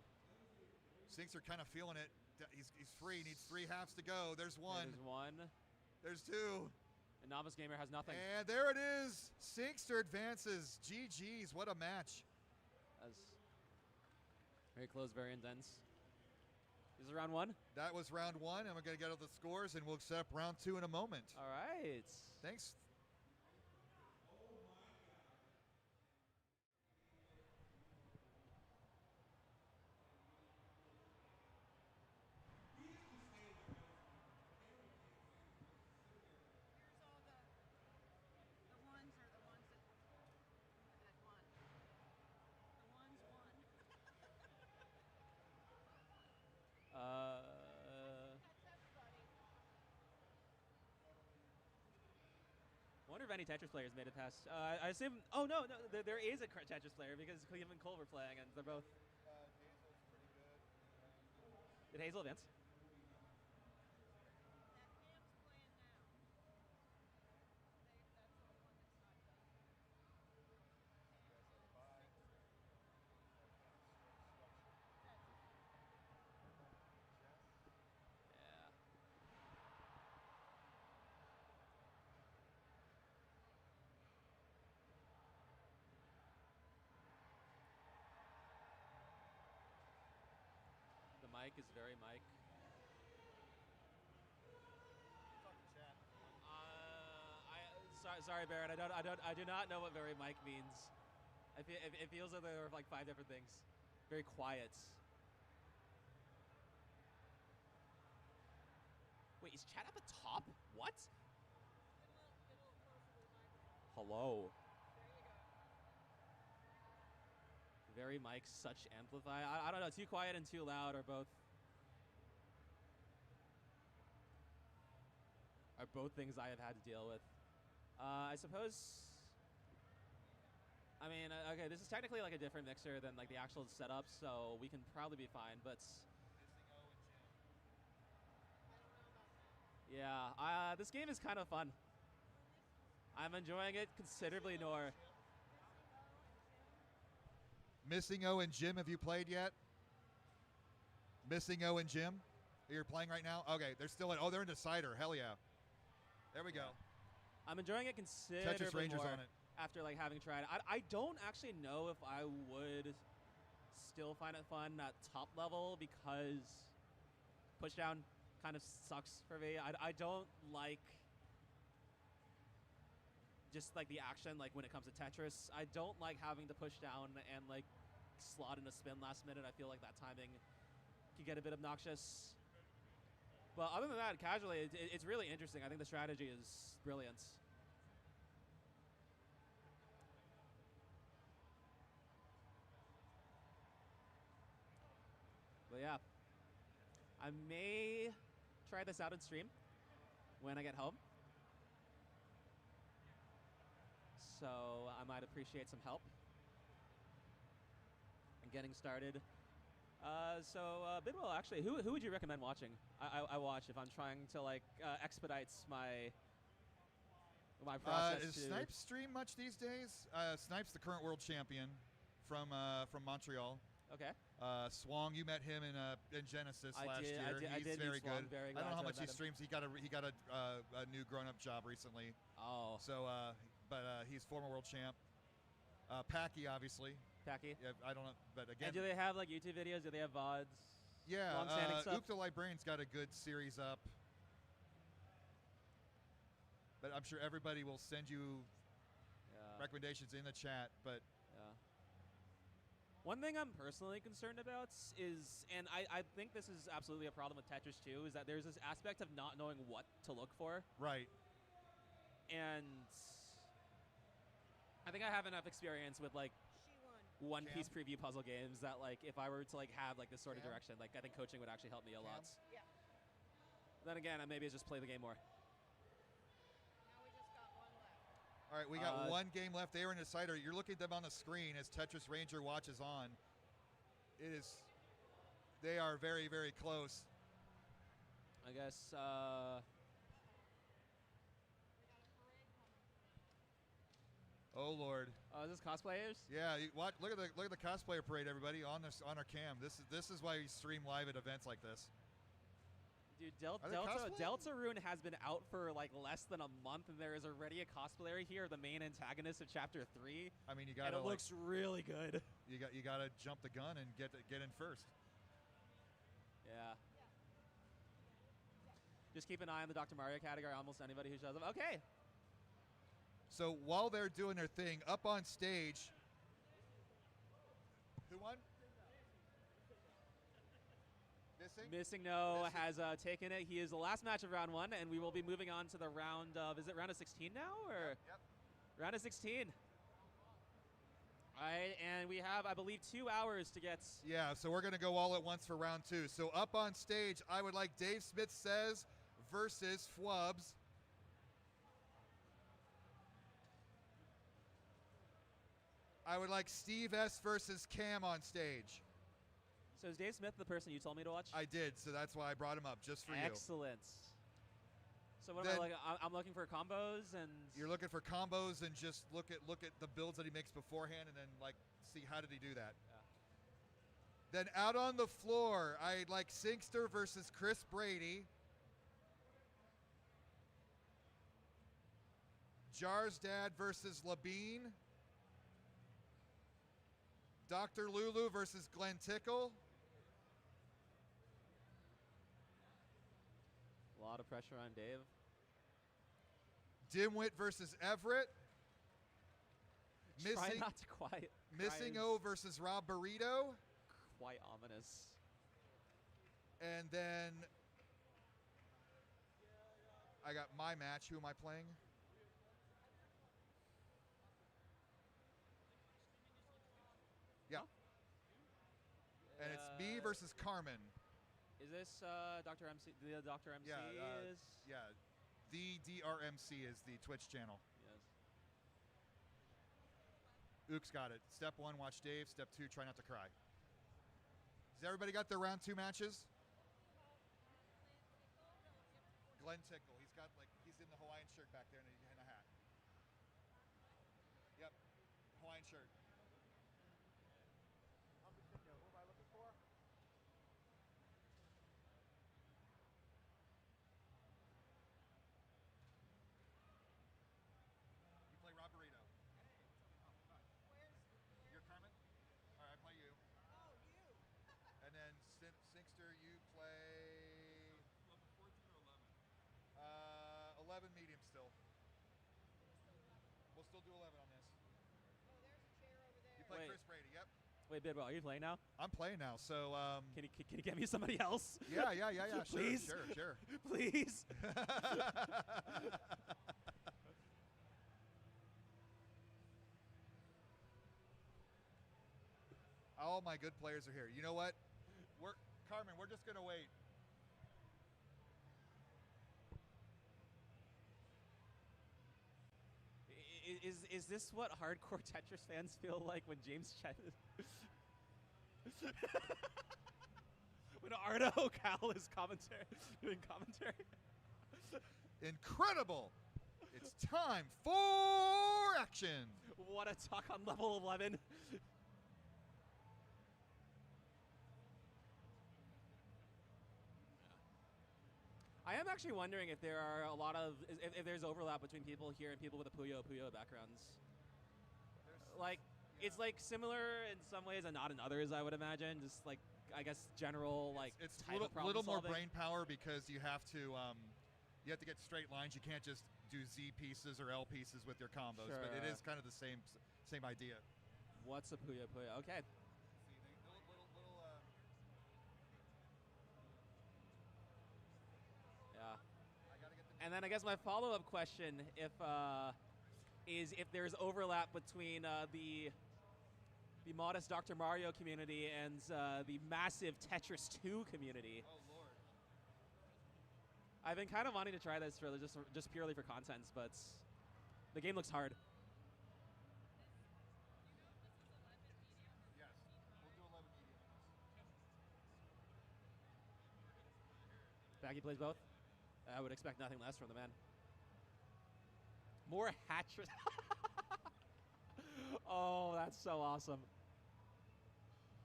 Speaker 1: Sinkster kind of feeling it. He's free. Needs 3 halves to go. There's one.
Speaker 3: There's one.
Speaker 1: There's 2.
Speaker 3: And Novice Gamer has nothing.
Speaker 1: And there it is. Sinkster advances. GG's. What a match.
Speaker 3: That's very close, very intense. This is round 1?
Speaker 1: That was round 1, and we're going to get all the scores, and we'll set up round 2 in a moment.
Speaker 3: All right.
Speaker 1: Thanks.
Speaker 3: I wonder if any Tetris players made it past. I assume. Oh no, there is a Tetris player because Cleve and Cole were playing, and they're both.
Speaker 2: Hazel's pretty good.
Speaker 3: Did Hazel advance? Mike is very Mike. Sorry, Barrett. I do not know what very Mike means. It feels like there are like 5 different things. Very quiet. Wait, is chat up at top? What? Hello. Very Mike, such amplify. I don't know, too quiet and too loud are both things I have had to deal with. I suppose, I mean, okay, this is technically like a different mixer than like the actual setup, so we can probably be fine, but Yeah, this game is kind of fun. I'm enjoying it considerably more.
Speaker 1: Missing O and Jim, have you played yet? Missing O and Jim? You're playing right now? Okay, they're still in. Oh, they're in Decider. Hell yeah. There we go.
Speaker 3: I'm enjoying it considerably
Speaker 1: Tetris Rangers
Speaker 3: more
Speaker 1: on it.
Speaker 3: after like having tried it. I don't actually know if I would still find it fun at top level because pushdown kind of sucks for me. I don't like just like the action like when it comes to Tetris. I don't like having to push down and like slot in a spin last minute. I feel like that timing can get a bit obnoxious. But other than that, casually, it's really interesting. I think the strategy is brilliant. But yeah, I may try this out in stream when I get home. So I might appreciate some help in getting started. Bidwell, actually, who would you recommend watching? I watch if I'm trying to like expedite my process.
Speaker 1: Is Snipes stream much these days? Snipes, the current world champion from Montreal.
Speaker 3: Okay.
Speaker 1: Swong, you met him in Genesis last year.
Speaker 3: I
Speaker 1: He's
Speaker 3: did
Speaker 1: very
Speaker 3: Swong,
Speaker 1: good.
Speaker 3: very
Speaker 1: I don't know how
Speaker 3: glad
Speaker 1: much
Speaker 3: to
Speaker 1: he
Speaker 3: have met
Speaker 1: streams. He got a new grown-up job recently.
Speaker 3: Oh.
Speaker 1: So, but he's former world champ. Packy, obviously.
Speaker 3: Packy.
Speaker 1: Yeah, I don't know, but again.
Speaker 3: And do they have like YouTube videos? Do they have VODs?
Speaker 1: Yeah.
Speaker 3: Long-standing stuff?
Speaker 1: Oop the Librarian's got a good series up. But I'm sure everybody will send you recommendations in the chat. But
Speaker 3: one thing I'm personally concerned about is, and I think this is absolutely a problem with Tetris too, is that there's this aspect of not knowing what to look for.
Speaker 1: Right.
Speaker 3: And I think I have enough experience with like one-piece preview puzzle games that like if I were to like have like this sort of direction, like I think coaching would actually help me a lot.
Speaker 6: Yeah.
Speaker 3: Then again, I maybe just play the game more.
Speaker 6: Now we just got one left.
Speaker 1: All right, we got one game left. They are in Decider. You're looking at them on the screen as Tetris Ranger watches on. They are very, very close.
Speaker 3: I guess.
Speaker 1: Oh Lord.
Speaker 3: Is this cosplayers?
Speaker 1: Yeah, look at the cosplayer parade, everybody, on our cam. This is why we stream live at events like this.
Speaker 3: Dude, Deltarune has been out for like less than a month, and there is already a cosplayer here, the main antagonist of Chapter 3.
Speaker 1: I mean, you gotta.
Speaker 3: And it looks really good.
Speaker 1: You gotta jump the gun and get in first.
Speaker 3: Yeah. Just keep an eye on the Dr. Mario category. Almost anybody who shows up. Okay.
Speaker 1: So while they're doing their thing, up on stage. Who won?
Speaker 3: Missing No has taken it. He is the last match of round 1, and we will be moving on to the round of, is it round of 16 now? Or
Speaker 1: Yep.
Speaker 3: Round of 16. All right, and we have, I believe, 2 hours to get.
Speaker 1: Yeah, so we're going to go all at once for round 2. So up on stage, I would like Dave Smith Says versus Fwubs. I would like Steve S versus Cam on stage.
Speaker 3: So is Dave Smith the person you told me to watch?
Speaker 1: I did, so that's why I brought him up, just for you.
Speaker 3: Excellent. So what am I looking? I'm looking for combos, and
Speaker 1: you're looking for combos, and just look at the builds that he makes beforehand, and then like see how did he do that. Yeah. Then out on the floor, I'd like Sinkster versus Chris Brady. Jar's Dad versus Labine. Dr. Lulu versus Glenn Tickle.
Speaker 3: A lot of pressure on Dave.
Speaker 1: Dimwit versus Everett.
Speaker 3: Try not to quiet.
Speaker 1: Missing O versus Rob Burrito.
Speaker 3: Quite ominous.
Speaker 1: And then I got my match. Who am I playing? Yeah. And it's me versus Carmen.
Speaker 3: Is this Dr. MC? The Dr. MC is?
Speaker 1: Yeah. The DrMC is the Twitch channel.
Speaker 3: Yes.
Speaker 1: Ooks got it. Step 1, watch Dave. Step 2, try not to cry. Has everybody got their round 2 matches? Glenn Tickle. He's got he's in the Hawaiian shirt back there and a hat. Yep, Hawaiian shirt.
Speaker 4: I'm Virginia. Who am I looking for?
Speaker 1: You play Rob Burrito.
Speaker 6: Where's
Speaker 1: You're Carmen? All right, I play you.
Speaker 6: Oh, you.
Speaker 1: And then Singster, you play... 11 medium still. We'll still do 11 on this.
Speaker 6: Oh, there's a chair over there.
Speaker 1: You play
Speaker 3: Wait.
Speaker 1: Chris Brady, yep.
Speaker 3: Wait, Bidwell, are you playing now?
Speaker 1: I'm playing now, so...
Speaker 3: Can you get me somebody else?
Speaker 1: Yeah,
Speaker 3: Please?
Speaker 1: Sure.
Speaker 3: Please?
Speaker 1: All my good players are here. You know what? Carmen, we're just going to wait.
Speaker 3: Is this what hardcore Tetris fans feel like when James Chen when Arda O'Cal is doing commentary?
Speaker 1: Incredible! It's time for action!
Speaker 3: What a talk on level 11. I am actually wondering if there are if there's overlap between people here and people with the Puyo backgrounds. It's like similar in some ways and not in others, I would imagine. Just like, I guess, general
Speaker 1: It's
Speaker 3: type of problem
Speaker 1: little more
Speaker 3: solving.
Speaker 1: brain power because you have to get straight lines. You can't just do Z pieces or L pieces with your combos. But it
Speaker 3: Sure.
Speaker 1: is kind of the same idea.
Speaker 3: What's a Puyo? Okay. Yeah. And then I guess my follow-up question is if there's overlap between the modest Dr. Mario community and the massive Tetris 2 community.
Speaker 1: Oh Lord!
Speaker 3: I've been kind of wanting to try this for just purely for content, but the game looks hard.
Speaker 1: Yes, we'll do 11 medium.
Speaker 3: Baggy plays both. I would expect nothing less from the man. More Hatris. Oh, that's so awesome.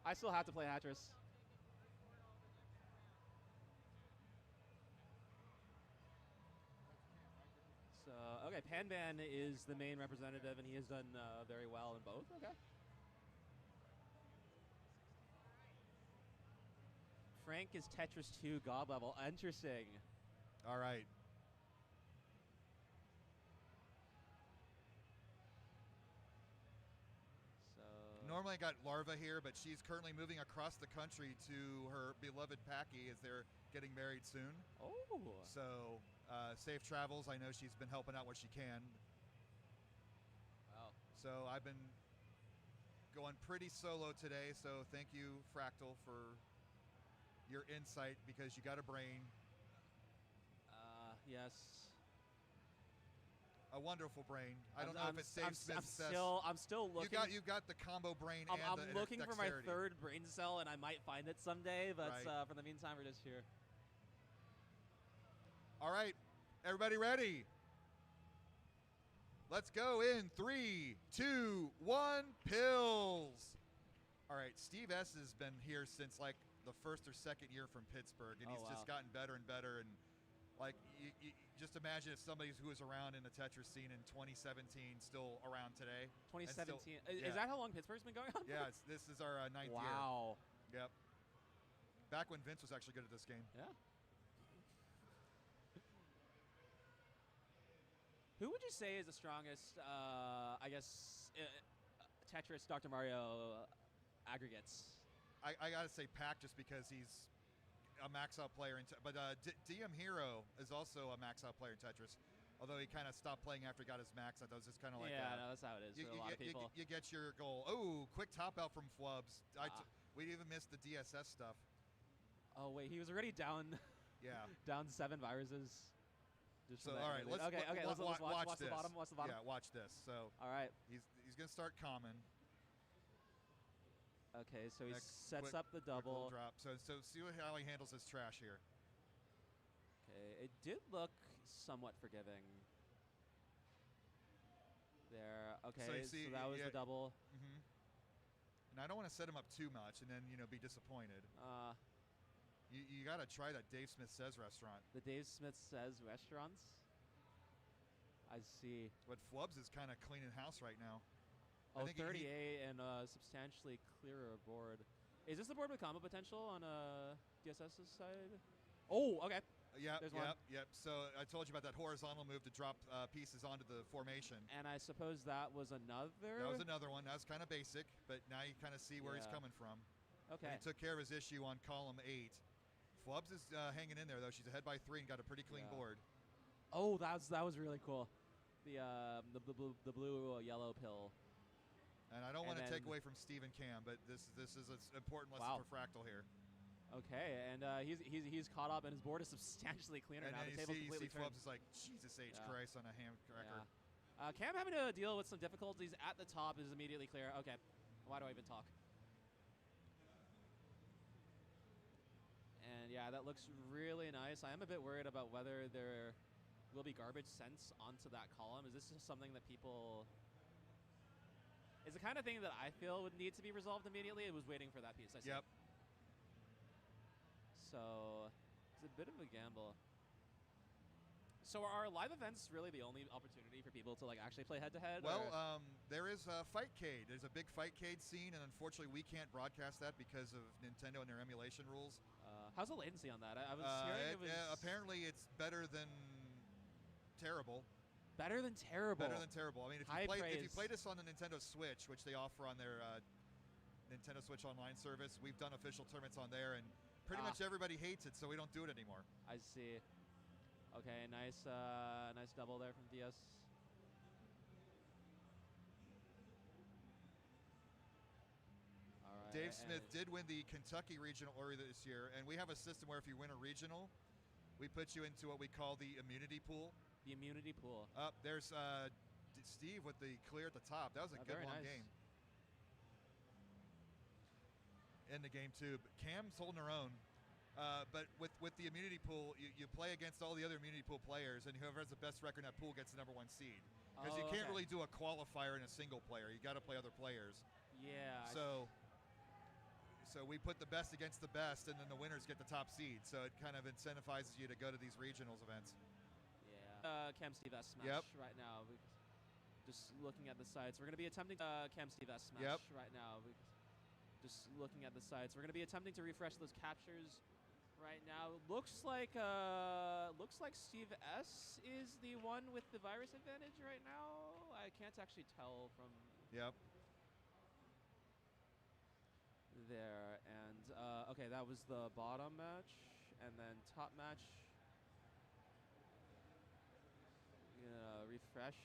Speaker 3: I still have to play Hatris. So, okay, Penn is the main representative, and he has done very well in both. Okay. Frank is Tetris 2 God level. Interesting.
Speaker 1: All right.
Speaker 3: So
Speaker 1: Normally I got Larva here, but she's currently moving across the country to her beloved Packy as they're getting married soon.
Speaker 3: Oh.
Speaker 1: So safe travels. I know she's been helping out what she can.
Speaker 3: Wow.
Speaker 1: So I've been going pretty solo today. So thank you, Fractal, for your insight because you got a brain.
Speaker 3: Yes.
Speaker 1: A wonderful brain. I don't know if it saves success.
Speaker 3: I'm still looking.
Speaker 1: You got the combo brain
Speaker 3: I'm
Speaker 1: and the
Speaker 3: looking for my
Speaker 1: dexterity.
Speaker 3: third brain cell, and I might find it someday. But
Speaker 1: Right.
Speaker 3: for the meantime, we're just here.
Speaker 1: All right, everybody ready? Let's go in 3, 2, 1, pills. All right, Steve S has been here since like the first or second year from Pittsburgh, and he's just gotten better and better. And like, you just imagine if somebody who was around in the Tetris scene in 2017 still around today.
Speaker 3: 2017.
Speaker 1: yeah.
Speaker 3: Is that how long Pittsburgh's been going on?
Speaker 1: Yeah, this is our ninth year.
Speaker 3: Wow.
Speaker 1: Yep. Back when Vince was actually good at this game.
Speaker 3: Yeah. Who would you say is the strongest, I guess, Tetris Dr. Mario aggregates?
Speaker 1: I gotta say Pac just because he's a max out player, but DM Hero is also a max out player in Tetris. Although he kind of stopped playing after he got his max, I thought it was just kind of like
Speaker 3: no, that's how it is for a lot of people.
Speaker 1: You get your goal. Oh, quick top out from Flubs. We even missed the DSS stuff.
Speaker 3: Oh wait, he was already down.
Speaker 1: Yeah.
Speaker 3: Down 7 viruses. Just
Speaker 1: So
Speaker 3: from that
Speaker 1: all right,
Speaker 3: early.
Speaker 1: let's watch
Speaker 3: watch
Speaker 1: this.
Speaker 3: the bottom. Watch the bottom.
Speaker 1: Yeah, watch this. So
Speaker 3: All right.
Speaker 1: he's gonna start common.
Speaker 3: Okay, so he
Speaker 1: Next,
Speaker 3: sets
Speaker 1: quick-
Speaker 3: up the
Speaker 1: quick little
Speaker 3: double.
Speaker 1: drop. So see how he handles his trash here.
Speaker 3: Okay, Okay, it did look somewhat forgiving. There. Okay,
Speaker 1: So you see,
Speaker 3: that was the double.
Speaker 1: Mm-hmm. And I don't want to set him up too much and then, be disappointed. You got to try that Dave Smith Says restaurant.
Speaker 3: The Dave Smith Says restaurants? I see.
Speaker 1: But Flubs is kind of cleaning house right now.
Speaker 3: Oh, 38 and substantially clearer board. Is this the board with combo potential on DSS's side? Oh, okay.
Speaker 1: Yep.
Speaker 3: There's
Speaker 1: So I told you about that horizontal move to drop pieces onto the formation.
Speaker 3: And I suppose that was another?
Speaker 1: That was another one. That was kind of basic, but now you kind of see where he's coming from.
Speaker 3: Okay.
Speaker 1: And he took care of his issue on column 8. Flubs is hanging in there, though. She's ahead by 3 and got a pretty clean board.
Speaker 3: Oh, that was really cool. The blue yellow pill.
Speaker 1: And I don't want to take away from Steve and Cam, but this is an important lesson for Fractal here.
Speaker 3: Okay, and he's caught up, and his board is substantially cleaner now. The table's completely turned.
Speaker 1: Flubs is like, Jesus H. Christ on a ham cracker.
Speaker 3: Yeah. Cam having to deal with some difficulties at the top is immediately clear. Okay, why do I even talk? And yeah, that looks really nice. I am a bit worried about whether there will be garbage sense onto that column. Is this just something that people... It's the kind of thing that I feel would need to be resolved immediately. It was waiting for that piece. I see.
Speaker 1: Yep.
Speaker 3: So it's a bit of a gamble. So are live events really the only opportunity for people to actually play head-to-head?
Speaker 1: Well, there is Fightcade. There's a big Fightcade scene, and unfortunately we can't broadcast that because of Nintendo and their emulation rules.
Speaker 3: How's the latency on that? I was hearing it was...
Speaker 1: apparently it's better than terrible.
Speaker 3: Better than terrible?
Speaker 1: Better than terrible. I mean, if you play this on the Nintendo Switch, which they offer on their Nintendo Switch Online service, we've done official tournaments on there, and pretty much everybody hates it, so we don't do it anymore.
Speaker 3: I see. Okay, nice double there from DS. All right.
Speaker 1: Dave Smith did win the Kentucky Regional earlier this year, and we have a system where if you win a regional, we put you into what we call the immunity pool.
Speaker 3: The immunity pool.
Speaker 1: There's Steve with the clear at the top. That was a good long game. In the game too, but Cam's holding her own. But with the immunity pool, you play against all the other immunity pool players, and whoever has the best record in that pool gets the #1 seed. Because you can't really do a qualifier in a single player. You got to play other players.
Speaker 3: Yeah.
Speaker 1: So we put the best against the best, and then the winners get the top seed. So it kind of incentivizes you to go to these regionals events.
Speaker 3: Yeah. Cam Steve S smash right now. Just looking at the sides, we're going to be attempting Cam Steve S smash right now. Just looking at the sides, we're going to be attempting to refresh those captures right now. Looks like Steve S is the one with the virus advantage right now. I can't actually tell from there. And okay, that was the bottom match, and then top match. Refresh,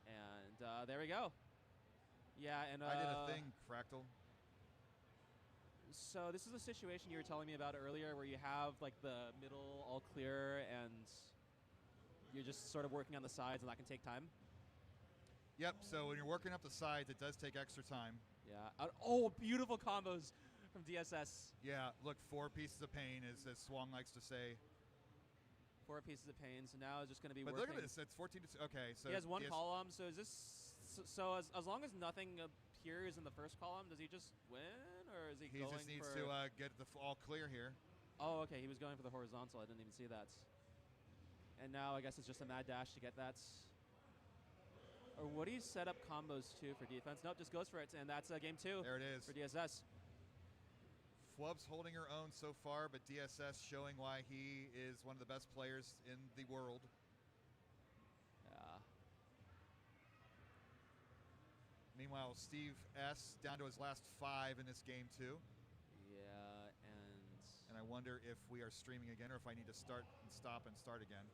Speaker 3: and there we go. Yeah, and
Speaker 1: I did a thing, Fractal.
Speaker 3: So this is a situation you were telling me about earlier, where you have the middle all clear, and you're just sort of working on the sides, and that can take time.
Speaker 1: Yep. So when you're working up the sides, it does take extra time.
Speaker 3: Yeah. Oh, beautiful combos from DSS.
Speaker 1: Yeah. Look, 4 pieces of pain, as Swang likes to say.
Speaker 3: 4 pieces of pain. So now it's just going to be.
Speaker 1: But
Speaker 3: working.
Speaker 1: look at this. It's 14 to. Okay. So
Speaker 3: he has 1 column. So is this? So as long as nothing appears in the first column, does he just win, or is he going for?
Speaker 1: He just needs to get the all clear here.
Speaker 3: Oh, okay. He was going for the horizontal. I didn't even see that. And now I guess it's just a mad dash to get that. Or would he set up combos too for defense? Nope, just goes for it, and that's game 2.
Speaker 1: There it is
Speaker 3: for DSS.
Speaker 1: Flub's holding her own so far, but DSS showing why he is one of the best players in the world.
Speaker 3: Yeah.
Speaker 1: Meanwhile, Steve S down to his last 5 in this game too.
Speaker 3: Yeah, and
Speaker 1: I wonder if we are streaming again, or if I need to start and stop and start again.